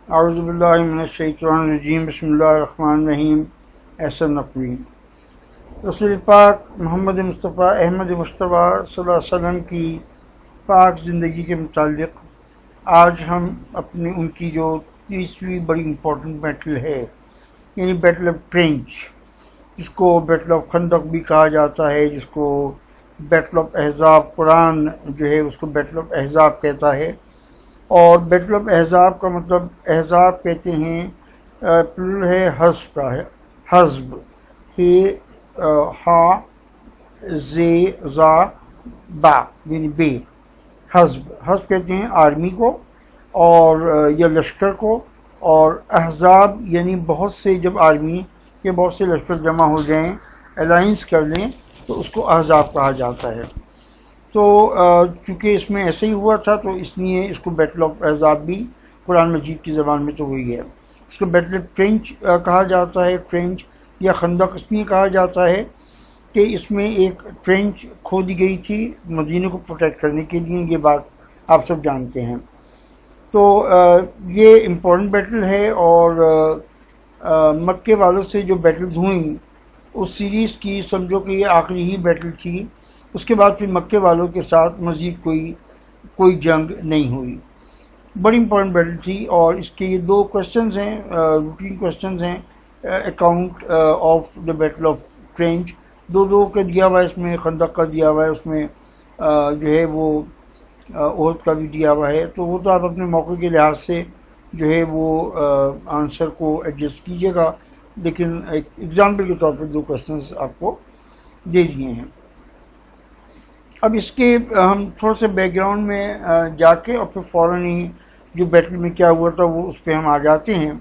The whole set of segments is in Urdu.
اعوذ باللہ من الشیطان الرجیم بسم اللہ الرحمن الرحیم. احسن نقوی. رسول پاک محمد مصطفیٰ احمد مصطفیٰ صلی اللہ علیہ وسلم کی پاک زندگی کے متعلق آج ہم اپنی ان کی جو تیسری بڑی امپورٹنٹ بیٹل ہے، یعنی بیٹل آف ٹرینچ، جس کو بیٹل آف خندق بھی کہا جاتا ہے، جس کو بیٹل آف احزاب، قرآن جو ہے اس کو بیٹل آف احزاب کہتا ہے. اور بیٹل آف احزاب کا مطلب، احزاب کہتے ہیں پلورل ہے حزب کا، ہے حزب، ہا زے زا با یعنی بے، حزب کہتے ہیں آرمی کو اور یا لشکر کو. اور احزاب یعنی بہت سے، جب آرمی کے بہت سے لشکر جمع ہو جائیں، الائنس کر لیں، تو اس کو احزاب کہا جاتا ہے. تو چونکہ اس میں ایسے ہی ہوا تھا تو اس لیے اس کو بیٹل آف احزاب بھی قرآن مجید کی زبان میں تو وہی ہے. اس کو بیٹل آف ٹرینچ کہا جاتا ہے. ٹرینچ یا خندق اس لیے کہا جاتا ہے کہ اس میں ایک ٹرینچ کھودی گئی تھی مدینے کو پروٹیکٹ کرنے کے لیے. یہ بات آپ سب جانتے ہیں. تو یہ امپورٹنٹ بیٹل ہے، اور مکے والوں سے جو بیٹلز ہوئیں اس سیریز کی سمجھو کہ یہ آخری ہی بیٹل تھی. اس کے بعد پھر مکے والوں کے ساتھ مزید کوئی جنگ نہیں ہوئی. بڑی امپورٹنٹ بیٹل تھی. اور اس کے یہ دو کوشچنز ہیں، روٹین کوشچنز ہیں. Account of the battle of trench دو کا دیا ہوا ہے، اس میں خندق کا دیا ہوا ہے، اس میں جو ہے وہ احد کا بھی دیا ہوا ہے. تو وہ تو آپ اپنے موقع کے لحاظ سے جو ہے وہ آنسر کو ایڈجسٹ کیجیے گا، لیکن ایک ایگزامپل کے طور پہ دو کوشچنز آپ کو دے دیے ہیں. اب اس کے ہم تھوڑا سا بیک گراؤنڈ میں جا کے اور پھر فوراً ہی جو بیٹل میں کیا ہوا تھا وہ اس پہ ہم آ جاتے ہیں.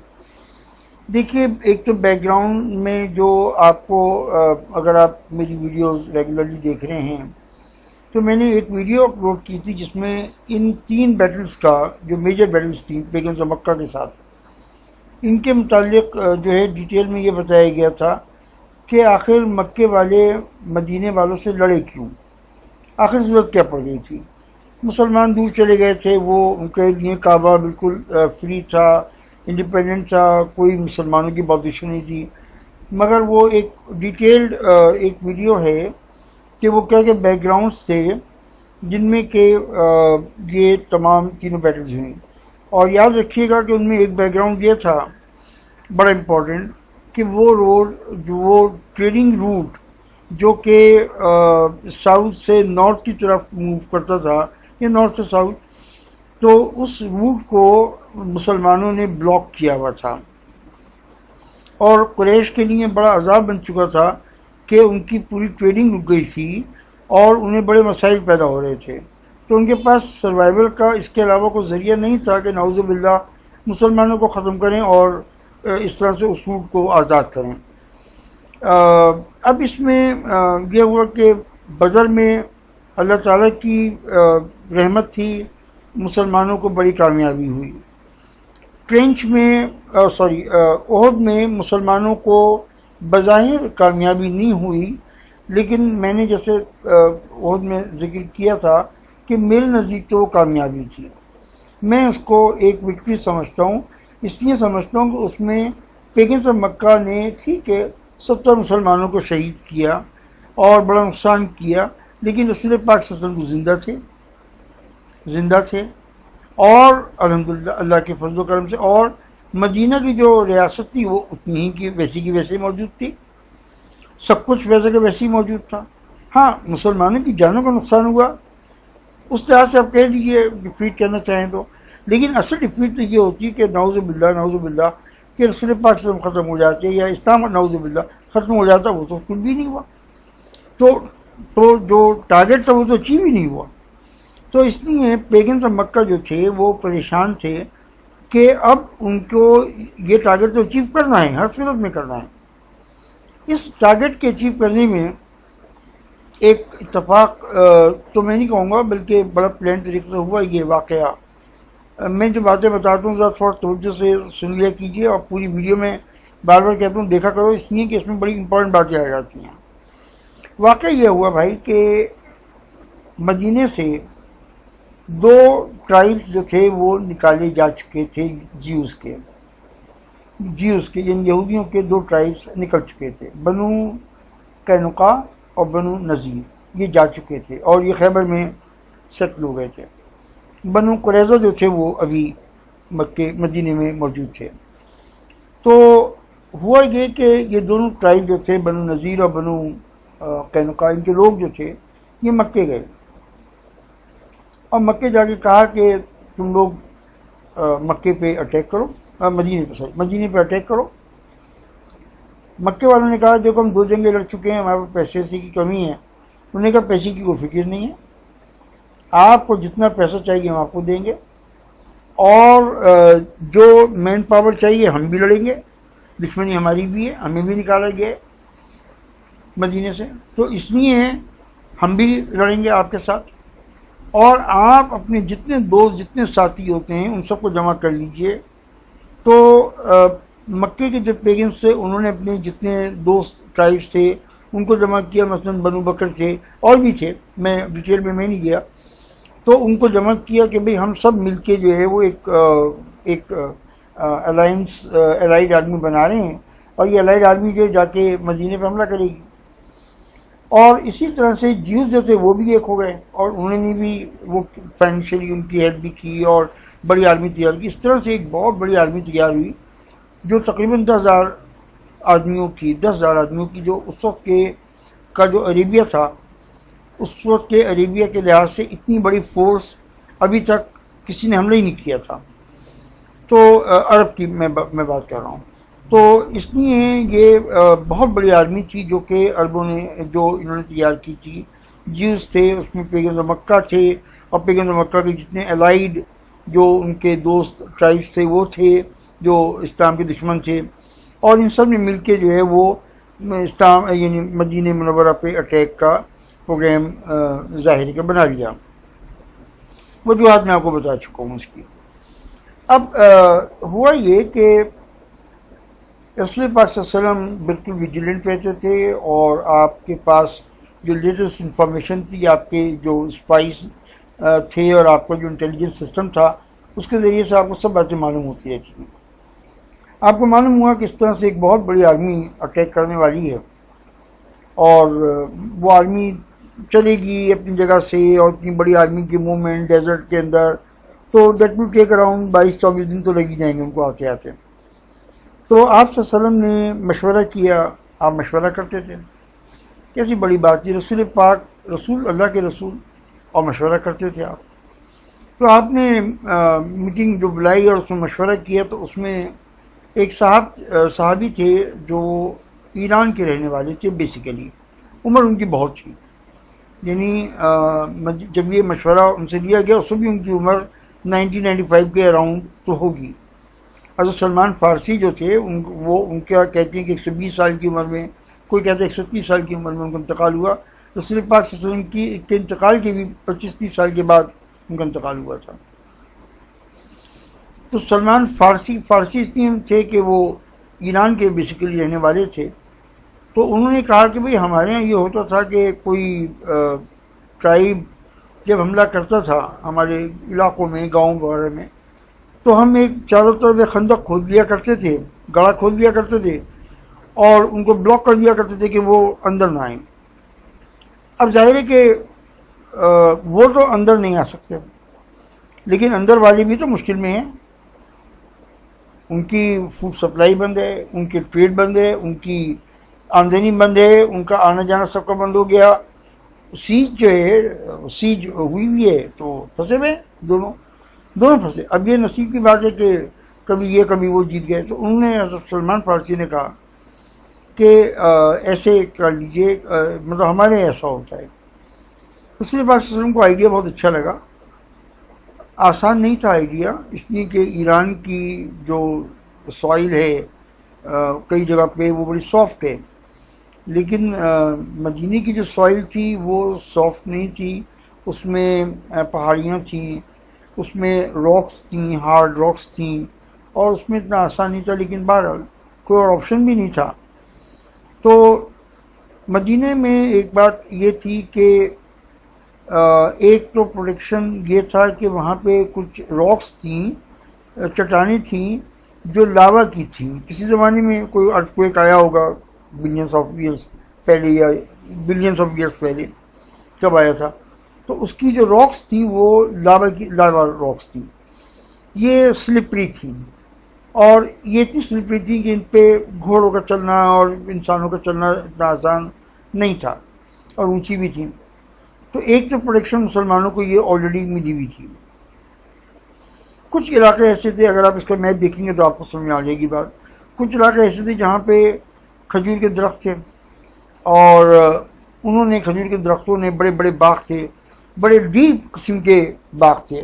دیکھیے، ایک تو بیک گراؤنڈ میں جو آپ کو، اگر آپ میری ویڈیوز ریگولرلی دیکھ رہے ہیں تو میں نے ایک ویڈیو اپلوڈ کی تھی جس میں ان تین بیٹلز کا، جو میجر بیٹلز تھیں پیگنز آف مکہ کے ساتھ، ان کے متعلق جو ہے ڈیٹیل میں یہ بتایا گیا تھا کہ آخر مکے والے مدینے والوں سے لڑے کیوں، آخر ضرورت کیا پڑ گئی تھی. مسلمان دور چلے گئے تھے، وہ ان کے لیے کعبہ بالکل فری تھا، انڈیپینڈنٹ تھا، کوئی مسلمانوں کی بادشاہ نہیں تھی. مگر وہ ایک ڈیٹیلڈ ایک ویڈیو ہے کہ وہ کیا کہ بیک گراؤنڈ سے جن میں کہ یہ تمام تینوں بیٹلز ہوئیں. اور یاد رکھیے گا کہ ان میں ایک بیک گراؤنڈ یہ تھا بڑا امپورٹنٹ کہ وہ روڈ، جو وہ ٹریڈنگ روٹ جو کہ ساؤتھ سے نارتھ کی طرف موو کرتا تھا، یا نارتھ سے ساؤتھ، تو اس روٹ کو مسلمانوں نے بلاک کیا ہوا تھا. اور قریش کے لیے بڑا عذاب بن چکا تھا کہ ان کی پوری ٹریڈنگ رک گئی تھی اور انہیں بڑے مسائل پیدا ہو رہے تھے. تو ان کے پاس سروائیول کا اس کے علاوہ کوئی ذریعہ نہیں تھا کہ نعوذ باللہ مسلمانوں کو ختم کریں اور اس طرح سے اس روٹ کو آزاد کریں. اب اس میں یہ ہوا کہ بدر میں اللہ تعالیٰ کی رحمت تھی، مسلمانوں کو بڑی کامیابی ہوئی. ٹرینچ میں احد میں مسلمانوں کو بظاہر کامیابی نہیں ہوئی، لیکن میں نے جیسے احد میں ذکر کیا تھا کہ میرے نزدیک تو وہ کامیابی تھی. میں اس کو ایک وکٹری سمجھتا ہوں. اس لیے سمجھتا ہوں کہ اس میں پیگنز آف مکہ نے ٹھیک ہے 70 مسلمانوں کو شہید کیا اور بڑا نقصان کیا، لیکن رسول پاک صلی اللہ علیہ وسلم زندہ تھے اور الحمدللہ اللہ کے فضل و کرم سے. اور مدینہ کی جو ریاست تھی وہ اتنی ہی کی ویسے ہی موجود تھی، سب کچھ ویسے کہ ویسے ہی موجود تھا. ہاں، مسلمانوں کی جانوں کا نقصان ہوا، اس لحاظ سے آپ کہہ دیجیے ڈیفیٹ کہنا چاہیں تو، لیکن اصل ڈیفیٹ تو یہ ہوتی کہ نعوذ باللہ کہ رسول پاک سے ختم ہو جاتے یا اسلام نعوذ باللہ ختم ہو جاتا، وہ تو کچھ بھی نہیں ہوا. تو جو ٹارگیٹ تھا وہ تو اچیو ہی نہیں ہوا. تو اس لیے پیگنز آف مکہ جو تھے وہ پریشان تھے کہ اب ان کو یہ ٹارگیٹ تو اچیو کرنا ہے، ہر صورت میں کرنا ہے. اس ٹارگیٹ کے اچیو کرنے میں ایک اتفاق تو میں نہیں کہوں گا بلکہ بڑا پلان طریقے سے ہوا یہ واقعہ. میں جو باتیں بتاتا ہوں ذرا تھوڑا توجہ سے سن لیا کیجیے، اور پوری ویڈیو میں بار بار کہتا ہوں دیکھا کرو، اس لیے کہ اس میں بڑی امپورٹنٹ باتیں آ جاتی ہیں. واقعہ یہ ہوا بھائی کہ مدینے سے دو ٹرائبس جو تھے وہ نکالے جا چکے تھے جیوز کے یعنی یہودیوں کے دو ٹرائبس نکل چکے تھے، بنو قینقاع اور بنو نذیر، یہ جا چکے تھے اور یہ خیبر میں سیٹل ہو گئے تھے۔ بنو قریظہ جو تھے وہ ابھی مدینے میں موجود تھے۔ تو ہوا یہ کہ یہ دونوں ٹرائب جو تھے، بنو نذیر اور بنو قینقاع، ان کے لوگ جو تھے یہ مکے گئے اور مکے جا کے کہا کہ تم لوگ مکے پہ اٹیک کرو، مدینے پہ اٹیک کرو۔ مکے والوں نے کہا دیکھو ہم 2 جنگیں لڑ چکے ہیں، ہمارے پاس پیسے کی کمی ہے۔ انہوں نے کہا پیسے کی کوئی فکر نہیں ہے، آپ کو جتنا پیسہ چاہیے ہم آپ کو دیں گے، اور جو مین پاور چاہیے ہم بھی لڑیں گے، دشمنی ہماری بھی ہے، ہمیں بھی نکالا گیا ہے مدینے سے، تو اس لیے ہم بھی لڑیں گے آپ کے ساتھ، اور آپ اپنے جتنے دوست جتنے ساتھی ہوتے ہیں ان سب کو جمع کر لیجئے۔ تو مکے کے جو پیگنس تھے انہوں نے اپنے جتنے دوست ٹرائبس تھے ان کو جمع کیا، مثلا بنو بکر تھے اور بھی تھے، میں ڈیٹیل میں نہیں گیا، تو ان کو جمع کیا کہ بھئی ہم سب مل کے جو ہے وہ ایک الائڈ آرمی بنا رہے ہیں، اور یہ الائڈ آرمی جو جا کے مدینے پہ حملہ کرے گی۔ اور اسی طرح سے جیوز جو تھے وہ بھی ایک ہو گئے، اور انہوں نے بھی وہ فائنینشلی ان کی ہیلپ بھی کی اور بڑی آرمی تیار کی۔ اس طرح سے ایک بہت بڑی آرمی تیار ہوئی جو تقریباً 10,000 آدمیوں کی جو اس وقت کا جو عربیہ تھا، اس وقت کے عربیہ کے لحاظ سے اتنی بڑی فورس ابھی تک کسی نے حملہ ہی نہیں کیا تھا۔ تو عرب کی میں بات کر رہا ہوں، تو اس لیے یہ بہت بڑی آرمی تھی جو کہ عربوں نے انہوں نے تیار کی تھی۔ جیوز تھے، اس میں پیغمبر مکہ تھے، اور پیغمبر مکہ کے جتنے الائڈ جو ان کے دوست ٹرائبس تھے وہ تھے جو اسلام کے دشمن تھے، اور ان سب نے مل کے جو ہے وہ اسلام یعنی مدینہ منورہ پہ اٹیک کا پروگرام ظاہر کا بنا لیا۔ وجوہات میں آپ کو بتا چکا ہوں اس کی۔ اب ہوا یہ کہ رسول پاک صلی اللہ علیہ وسلم بالکل ویجیلنٹ رہتے تھے، اور آپ کے پاس جو لیٹسٹ انفارمیشن تھی، آپ کے جو اسپائس تھے اور آپ کا جو انٹیلیجنس سسٹم تھا، اس کے ذریعے سے آپ کو سب باتیں معلوم ہوتی رہتی ہیں۔ آپ کو معلوم ہوا کہ اس طرح سے ایک بہت بڑی آرمی اٹیک کرنے والی ہے، اور وہ آرمی چلے گی اپنی جگہ سے، اور اتنی بڑی آرمی کی موومنٹ ڈیزرٹ کے اندر، تو دیٹ ول ٹیک اراؤنڈ 22-24 دن تو لگ ہی جائیں گے ان کو آتے آتے۔ تو آپ صلی اللہ علیہ وسلم نے مشورہ کیا، آپ مشورہ کرتے تھے، کیسی بڑی بات تھی، رسول پاک، رسول اللہ کے رسول، اور مشورہ کرتے تھے آپ۔ تو آپ نے میٹنگ جو بلائی اور اس میں مشورہ کیا، تو اس میں ایک صحابی تھے جو ایران کے رہنے والے تھے، بیسیکلی عمر ان کی بہت تھی، یعنی جب یہ مشورہ ان سے لیا گیا اس میں بھی ان کی عمر 90-95 کے اراؤنڈ تو ہوگی۔ حضرت سلمان فارسی جو تھے وہ ان کا کہتے ہیں کہ 120 سال کی عمر میں، کوئی کہتا ہے 130 سال کی عمر میں ان کا انتقال ہوا۔ رسول پاک صلی اللہ علیہ وسلم کے انتقال کے بھی 25-30 سال کے بعد ان کا انتقال ہوا تھا۔ تو سلمان فارسی اس لیے تھے کہ وہ ایران کے بیسیکلی رہنے والے تھے، تو انہوں نے کہا کہ بھئی ہمارے یہاں یہ ہوتا تھا کہ کوئی ٹرائب جب حملہ کرتا تھا ہمارے علاقوں میں، گاؤں وغیرہ میں، تو ہم ایک چاروں طرف ایک خندق کھود لیا کرتے تھے، گڑھا کھود لیا کرتے تھے، اور ان کو بلاک کر دیا کرتے تھے کہ وہ اندر نہ آئیں۔ اب ظاہر ہے کہ وہ تو اندر نہیں آ سکتے، لیکن اندر والے بھی تو مشکل میں ہیں، ان کی فوڈ سپلائی بند ہے، ان کے ٹریڈ بند ہے، ان کی آمدنی بند ہے، ان کا آنا جانا سب کا بند ہو گیا۔ سیج جو ہے، سیج ہوئی ہے، تو پھنسے ہوئے دونوں پھنسے۔ اب یہ نصیب کی بات ہے کہ کبھی یہ کبھی وہ جیت گئے۔ تو انہوں نے حضرت سلمان فارسی نے کہا کہ ایسے کر لیجئے، مطلب ہمارے ایسا ہوتا ہے۔ اس لیے پاک صلی اللہ علیہ وسلم کو آئیڈیا بہت اچھا لگا۔ آسان نہیں تھا آئیڈیا، اس لیے کہ ایران کی جو سوائل ہے کئی جگہ پہ وہ بڑی سافٹ ہے، لیکن مدینے کی جو سوائل تھی وہ سافٹ نہیں تھی، اس میں پہاڑیاں تھیں، اس میں راکس تھیں، ہارڈ راکس تھیں، اور اس میں اتنا آسان نہیں تھا، لیکن بہرحال کوئی اور آپشن بھی نہیں تھا۔ تو مدینے میں ایک بات یہ تھی کہ ایک تو پروٹیکشن یہ تھا کہ وہاں پہ کچھ راکس تھیں، چٹانیں تھیں جو لاوا کی تھیں. کسی زمانے میں کوئی ارتھ کویک آیا ہوگا بلینس آف ایئرس پہلے یا بلینس آف ایئرس پہلے کب آیا تھا، تو اس کی جو راکس تھیں وہ لاوا راکس تھیں. یہ سلپری تھیں اور یہ اتنی سلپری تھیں کہ ان پہ گھوڑوں کا چلنا اور انسانوں کا چلنا اتنا آسان نہیں تھا اور اونچی بھی تھیں. تو ایک تو پروٹیکشن مسلمانوں کو یہ آلریڈی ملی ہوئی تھی. کچھ علاقے ایسے تھے، اگر آپ اس کا میپ دیکھیں گے تو آپ کو سمجھ میں آ جائے گی بات. کچھ علاقے ایسے تھے جہاں پہ کھجور کے درخت تھے اور انہوں نے کھجور کے درختوں نے بڑے بڑے باغ تھے، بڑے ڈیپ قسم کے باغ تھے،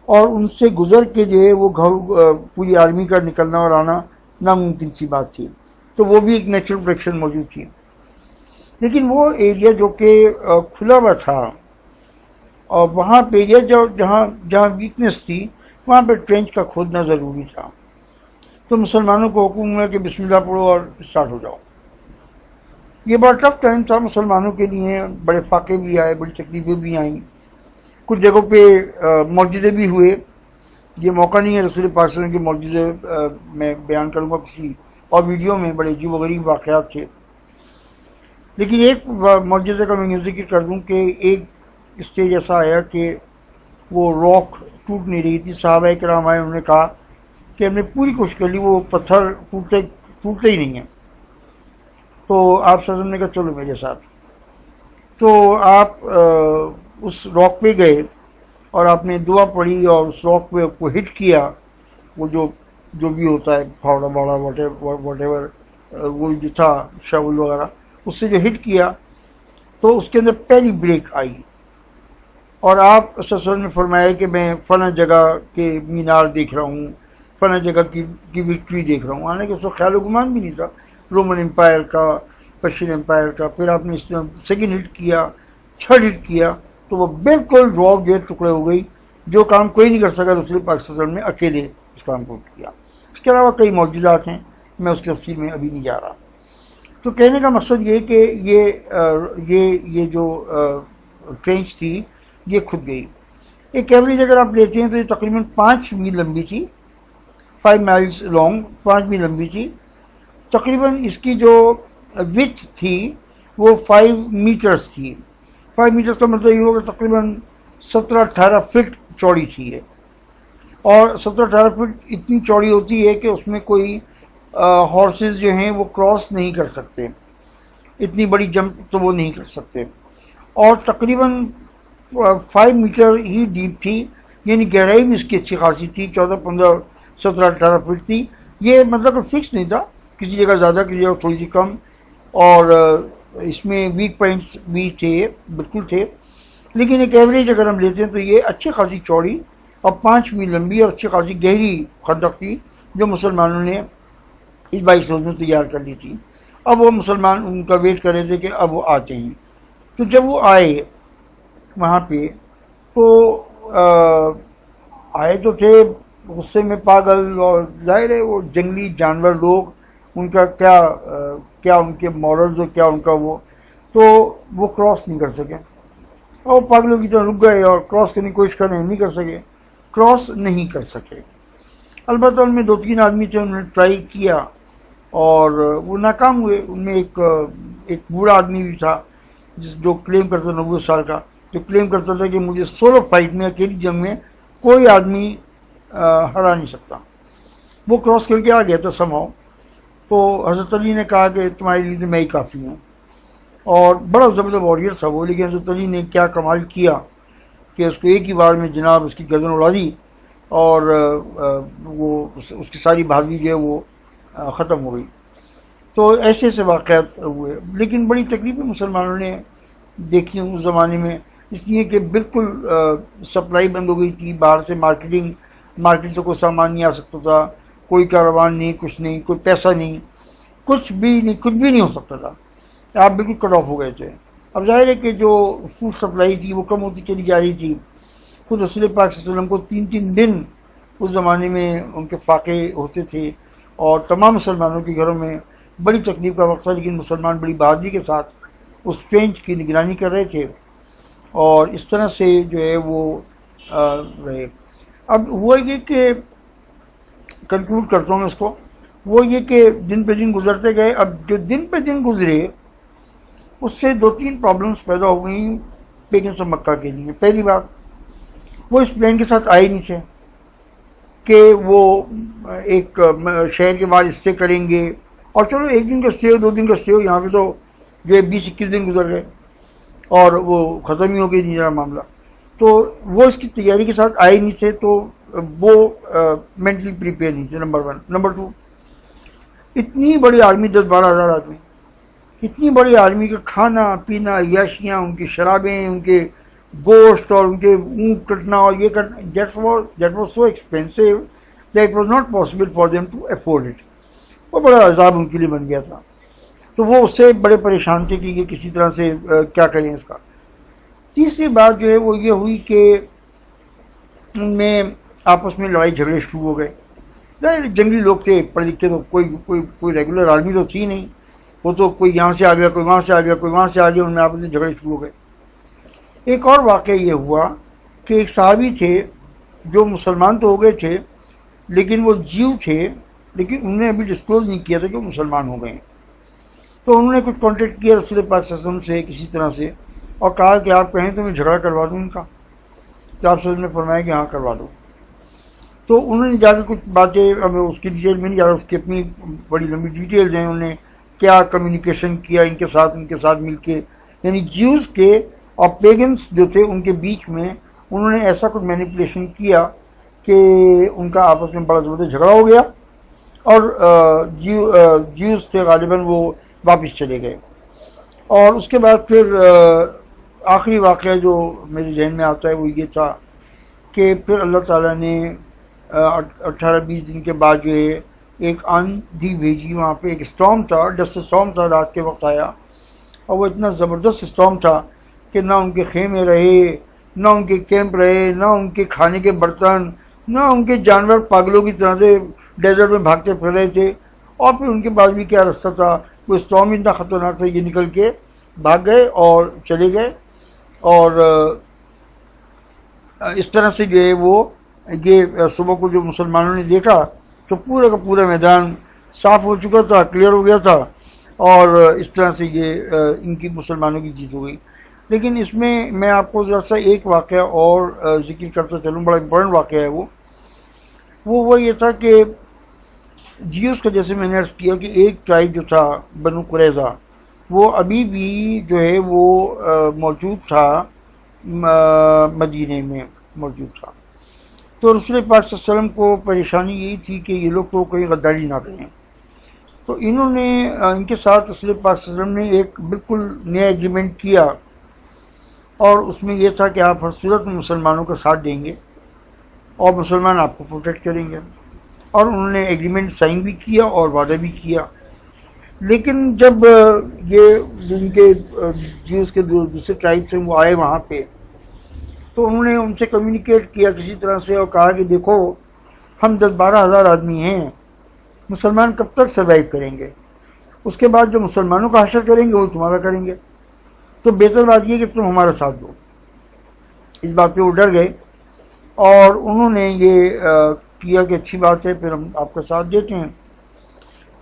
اور ان سے گزر کے جو ہے وہ گھر پوری آرمی کا نکلنا اور آنا ناممکن سی بات تھی. تو وہ بھی ایک نیچرل پروٹیکشن موجود تھی. لیکن وہ ایریا جو کہ کھلا ہوا تھا اور وہاں پہ جہاں ویکنیس تھی وہاں پہ ٹرینچ کا کھودنا ضروری تھا. تو مسلمانوں کو حکم ہوا کہ بسم اللہ پڑھو اور اسٹارٹ ہو جاؤ. یہ بڑا ٹف ٹائم تھا مسلمانوں کے لیے، بڑے فاقے بھی آئے، بڑی تکلیفیں بھی آئیں، کچھ جگہوں پہ معجزے بھی ہوئے. یہ موقع نہیں ہے رسول پاک صلی اللہ علیہ وسلم کے معجزے میں بیان کروں گا کسی اور ویڈیو میں، بڑے عجیب و غریب واقعات تھے. لیکن ایک معجزے کا میں ذکر کر دوں کہ ایک اسٹیج ایسا آیا کہ وہ راک ٹوٹ نہیں رہی تھی. صحابہ کرام آئے، انہوں نے کہا کہ ہم نے پوری کوشش کر لی، وہ پتھر ٹوٹتے ہی نہیں ہیں. تو آپ صلی اللہ علیہ وسلم نے کہا چلو میرے ساتھ. تو آپ اس راک پہ گئے اور آپ نے دعا پڑھی اور اس راک پہ کو ہٹ کیا، وہ جو بھی ہوتا ہے پھاوڑا باڑا واٹ ایور وہ جو تھا شاول وغیرہ، اس سے جو ہٹ کیا تو اس کے اندر پہلی بریک آئی. اور آپ صلی اللہ علیہ وسلم نے فرمایا کہ میں فلاں جگہ کے مینار دیکھ رہا ہوں، فلاں جگہ کی وکٹری دیکھ رہا ہوں. حالانکہ اس کو خیال و گمان بھی نہیں تھا رومن امپائر کا، پرشین امپائر کا. پھر آپ نے اس میں سیکنڈ ہٹ کیا، تھرڈ ہٹ کیا، تو وہ بالکل راک جو ٹکڑے ہو گئی. جو کام کوئی نہیں کر سکا رسول پاک صلی اللہ علیہ وسلم نے اکیلے اس کام کو کیا. اس کے علاوہ کئی معجزات ہیں، میں اس کی تفصیل میں ابھی نہیں جا رہا. تو کہنے کا مقصد یہ کہ یہ جو ٹرینچ تھی یہ کھد گئی. ایک ایوریج اگر آپ لیتے ہیں تو یہ تقریباً 5 میل لمبی تھی، 5 miles لانگ، 5 میل لمبی تھی. تقریباً اس کی جو وتھ تھی وہ 5 میٹرز تھی. 5 میٹرز کا مطلب یہ ہوگا تقریباً 17-18 فٹ چوڑی تھی ہے. اور 17-18 فٹ اتنی چوڑی ہوتی ہے کہ اس میں کوئی ہارسز جو ہیں وہ کراس نہیں کر سکتے، اتنی بڑی جمپ تو وہ نہیں کر سکتے. اور تقریباً 5 میٹر ہی ڈیپ تھی، یعنی گہرائی بھی اس کی اچھی خاصی تھی، 14-15-17-18 فٹ تھی. یہ مطلب کہ فکس نہیں تھا، کسی جگہ زیادہ کسی جگہ تھوڑی سی کم. اور اس میں ویک پوائنٹس بھی تھے، بالکل تھے. لیکن ایک ایوریج اگر ہم لیتے ہیں تو یہ اچھی خاصی چوڑی اور 5 میل لمبی اور اچھی خاصی گہری خندق تھی جو مسلمانوں نے اس 22 روز میں تیار کر لی تھی. اب وہ مسلمان ان کا ویٹ کر رہے تھے کہ اب وہ آتے ہیں. تو جب وہ آئے وہاں پہ تو آئے تو تھے غصے میں پاگل، اور ظاہر ہے وہ جنگلی جانور لوگ، ان کا کیا ان کے مورلز اور کیا ان کا تو وہ کراس نہیں کر سکے. اور پاگلوں کی طرح رک گئے اور کراس کرنے کی کوشش کریں، نہیں کر سکے، کراس نہیں کر سکے. البتہ ان میں 2-3 آدمی تھے، انہوں نے ٹرائی کیا اور وہ ناکام ہوئے. ان میں ایک بوڑھا آدمی بھی تھا جو کلیم کرتا 90 سال کا، جو کلیم کرتا تھا کہ مجھے سولو فائٹ میں، اکیلی جنگ میں کوئی آدمی ہرا نہیں سکتا. وہ کراس کر کے آ گیا تھا سماؤ. تو حضرت علی نے کہا کہ تمہارے لیے تو میں ہی کافی ہوں. اور بڑا زبردست واریر تھا وہ. لیکن حضرت علی نے کیا کمال کیا کہ اس کو ایک ہی بار میں جناب اس کی گردن اڑا دی اور وہ اس کی ساری بہادری جو ہے وہ ختم ہو گئی. تو ایسے ایسے واقعات ہوئے. لیکن بڑی تکلیفیں مسلمانوں نے دیکھی اس زمانے میں، اس لیے کہ بالکل سپلائی بند ہو گئی تھی. باہر سے مارکیٹ سے کوئی سامان نہیں آ سکتا تھا، کوئی کاروان نہیں، کچھ نہیں، کوئی پیسہ نہیں، کچھ بھی نہیں ہو سکتا تھا. آپ بالکل کٹ آف ہو گئے تھے. اب ظاہر ہے کہ جو فوڈ سپلائی تھی وہ کم ہوتی چلی جا رہی تھی. خود رسول پاک صلی اللہ علیہ وسلم کو 3 دن اس زمانے میں ان کے فاقے ہوتے تھے اور تمام مسلمانوں کے گھروں میں بڑی تکلیف کا وقت تھا. لیکن مسلمان بڑی بہادری کے ساتھ اس ٹرینچ کی نگرانی کر رہے تھے اور اس طرح سے جو ہے وہ رہے۔ اب ہوا یہ کہ کنکلوڈ کرتا ہوں میں اس کو، وہ یہ کہ دن پہ دن گزرتے گئے۔ اب جو دن پہ دن گزرے اس سے 2-3 پرابلمس پیدا ہو گئیں پیگنز آف مکہ کے لیے۔ پہلی بات، وہ اس پلان کے ساتھ آئے نہیں تھے کہ وہ ایک شہر کے بعد اسٹے کریں گے، اور چلو 1 دن کا اسٹے ہو 2 دن کا اسٹے ہو، یہاں پہ تو جو ہے 20-21 دن گزر گئے اور وہ ختم ہی ہو گئی نہیں معاملہ۔ تو وہ اس کی تیاری کے ساتھ آئے نہیں تھے، تو وہ مینٹلی پریپیئر نہیں تھے، نمبر 1۔ نمبر 2، اتنی بڑی آرمی 10-12 ہزار آدمی، اتنی بڑی آرمی کا کھانا پینا، عیاشیاں، ان کی شرابیں، ان کے گوشت اور ان کے اونٹ کٹنا اور یہ کرنا، that was so expensive that was not possible for them to afford it. وہ بڑا عذاب ان کے لیے بن گیا تھا، تو وہ اس سے بڑے پریشان تھے کہ یہ کسی طرح سے کیا کریں اس کا۔ تیسری بات جو ہے وہ یہ ہوئی کہ ان میں آپس میں لڑائی جھگڑے شروع ہو گئے۔ جنگلی لوگ تھے، پڑھے لکھے، تو کوئی ریگولر آرمی تو تھی نہیں، وہ تو کوئی یہاں سے آ گیا، کوئی وہاں سے آ گیا، کوئی وہاں سے آ گیا، ان میں آپس میں جھگڑے شروع ہو گئے۔ ایک اور واقعہ یہ ہوا کہ ایک صحابی تھے جو مسلمان تو ہو گئے تھے لیکن وہ جیو تھے، لیکن انہوں نے ابھی ڈسکلوز نہیں کیا تھا کہ وہ مسلمان ہو گئے ہیں۔ تو انہوں نے کچھ کانٹیکٹ کیا رسول پاک صلی اللہ علیہ وسلم سے کسی طرح سے، اور کہا کہ آپ کہیں تو میں جھگڑا کروا دوں ان کا۔ تو آپ صلی اللہ علیہ وسلم نے فرمایا کہ ہاں کروا دو۔ تو انہوں نے جا کے کچھ باتیں، اب اس کی ڈیٹیل میں نہیں جا رہا، اس کی اپنی بڑی لمبی ڈیٹیلز ہیں، انہوں نے کیا کمیونیکیشن کیا ان کے ساتھ مل کے، یعنی جیوز کے اور پیگنس جو تھے ان کے بیچ میں انہوں نے ایسا کچھ مینیپولیشن کیا کہ ان کا آپس میں بڑا زبردست جھگڑا ہو گیا، اور جیوز تھے غالباً وہ واپس چلے گئے۔ اور اس کے بعد پھر آخری واقعہ جو میرے ذہن میں آتا ہے وہ یہ تھا کہ پھر اللہ تعالیٰ نے 18-20 دن کے بعد جو ہے ایک آندھی بھیجی، وہاں پہ ایک اسٹارم تھا، ڈسٹ اسٹارم تھا، رات کے وقت آیا، اور وہ اتنا زبردست اسٹارم تھا کہ نہ ان کے خیمے رہے، نہ ان کے کیمپ رہے، نہ ان کے کھانے کے برتن، نہ ان کے جانور پاگلوں کی طرح سے ڈیزرٹ میں بھاگتے پھر رہے تھے۔ اور پھر ان کے پاس بھی کیا رستہ تھا، وہ اسٹارم اتنا خطرناک تھا، یہ نکل کے بھاگ گئے اور چلے گئے۔ اور اس طرح سے جو ہے وہ یہ صبح کو جو مسلمانوں نے دیکھا تو پورا کا پورا میدان صاف ہو چکا تھا، کلیئر ہو گیا تھا، اور اس طرح سے یہ ان کی مسلمانوں کی جیت ہو گئی۔ لیکن اس میں میں آپ کو ذرا سا ایک واقعہ اور ذکر کرتا چلوں، بڑا امپورٹنٹ واقعہ ہے وہ یہ تھا کہ جیوز کا، جیسے میں نے عرض کیا کہ ایک ٹرائب جو تھا بنو قریظہ، وہ ابھی بھی جو ہے وہ موجود تھا، مدینے میں موجود تھا۔ تو رسول پاک صلی اللہ علیہ وسلم کو پریشانی یہی تھی کہ یہ لوگ تو کہیں غداری نہ کریں، تو انہوں نے ان کے ساتھ رسول پاک صلی اللہ علیہ وسلم نے ایک بالکل نیا ایگریمنٹ کیا، اور اس میں یہ تھا کہ آپ ہر صورت میں مسلمانوں کا ساتھ دیں گے اور مسلمان آپ کو پروٹیکٹ کریں گے، اور انہوں نے ایگریمنٹ سائن بھی کیا اور وعدہ بھی کیا۔ لیکن جب یہ ان کے جیوز کے دوسرے ٹرائب سے وہ آئے وہاں پہ، تو انہوں نے ان سے کمیونیکیٹ کیا کسی طرح سے، اور کہا کہ دیکھو ہم 10-12 ہزار آدمی ہیں، مسلمان کب تک سروائیو کریں گے، اس کے بعد جو مسلمانوں کا حشر کریں گے وہ تمہارا کریں گے، تو بہتر بات یہ کہ تم ہمارا ساتھ دو۔ اس بات پہ وہ ڈر گئے، اور انہوں نے یہ کیا کہ اچھی بات ہے، پھر ہم آپ کا ساتھ دیتے ہیں۔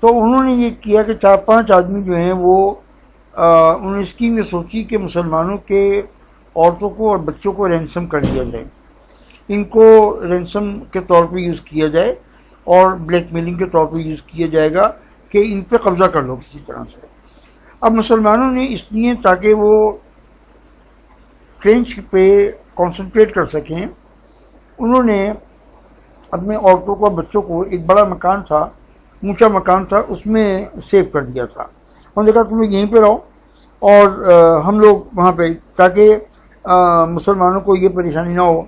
تو انہوں نے یہ کیا کہ 4-5 آدمی جو ہیں وہ انہوں نے اسکیم یہ سوچی کہ مسلمانوں کے عورتوں کو اور بچوں کو رینسم کر لیا جائے، ان کو رینسم کے طور پہ یوز کیا جائے، اور بلیک میلنگ کے طور پہ یوز کیا جائے گا کہ ان پہ قبضہ کر لو کسی طرح سے۔ اب مسلمانوں نے اس لیے تاکہ وہ ٹرینچ پہ کانسنٹریٹ کر سکیں، انہوں نے اپنے عورتوں کو اور بچوں کو ایک بڑا مکان تھا، اونچا مکان تھا، اس میں سیو کر دیا تھا۔ انہوں نے کہا تم لوگ یہیں پہ رہو اور ہم لوگ وہاں پہ، تاکہ مسلمانوں کو یہ پریشانی نہ ہو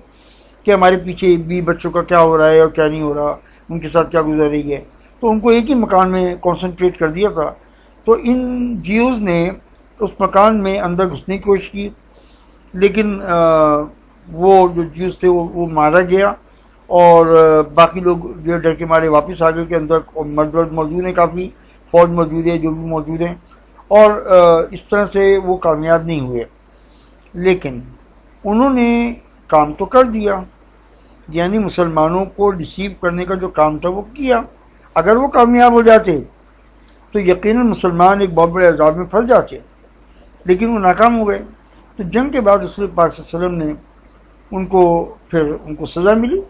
کہ ہمارے پیچھے بھی بچوں کا کیا ہو رہا ہے اور کیا نہیں ہو رہا، ان کے ساتھ کیا گزر رہی ہے۔ تو ان کو ایک ہی مکان میں کانسنٹریٹ کر دیا تھا۔ تو ان جیوز نے اس مکان میں اندر گھسنے کی کوشش کی، لیکن وہ جو جیوز تھے وہ مارا گیا، اور باقی لوگ جو ڈر کے مارے واپس آ گئے کہ اندر مرد ورد موجود ہیں، کافی فوج موجود ہے، جو بھی موجود ہیں، اور اس طرح سے وہ کامیاب نہیں ہوئے۔ لیکن انہوں نے کام تو کر دیا، یعنی مسلمانوں کو ڈسیو کرنے کا جو کام تھا وہ کیا۔ اگر وہ کامیاب ہو جاتے تو یقیناً مسلمان ایک بہت بڑے عذاب میں پھنس جاتے، لیکن وہ ناکام ہو گئے۔ تو جنگ کے بعد رسول پاک صلی اللہ علیہ وسلم نے ان کو سزا ملی،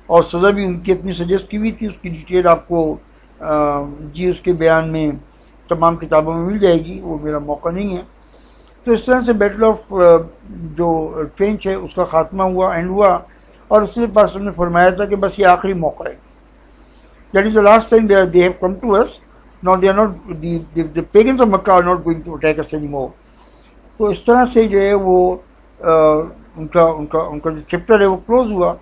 اور سزا بھی ان کی اپنی سجیسٹ کی ہوئی تھی، اس کی ڈیٹیل آپ کو اس کے بیان میں تمام کتابوں میں مل جائے گی، وہ میرا موقع نہیں ہے۔ تو اس طرح سے بیٹل آف جو ٹرینچ ہے اس کا خاتمہ ہوا، اینڈ ہوا، اور رسول پاک صلی اللہ علیہ وسلم نے فرمایا تھا کہ بس یہ آخری موقع ہے، that is the last time they have come to us. Now they are not, the pagans of Makkah are not going to attack us anymore. تو اس طرح سے جو ہے وہ ان کا جو چیپٹر ہے وہ کلوز ہوا،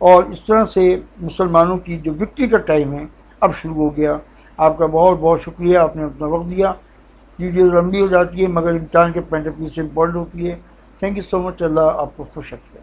اور اس طرح سے مسلمانوں کی جو وکٹری کا ٹائم ہے اب شروع ہو گیا۔ آپ کا بہت بہت شکریہ، آپ نے اپنا وقت دیا۔ ویڈیو لمبی ہو جاتی ہے مگر امتحان کے پوائنٹ آف ویو سے امپورٹنٹ ہوتی ہے۔ تھینک یو سو مچ، اللہ آپ کو خوش رکھے۔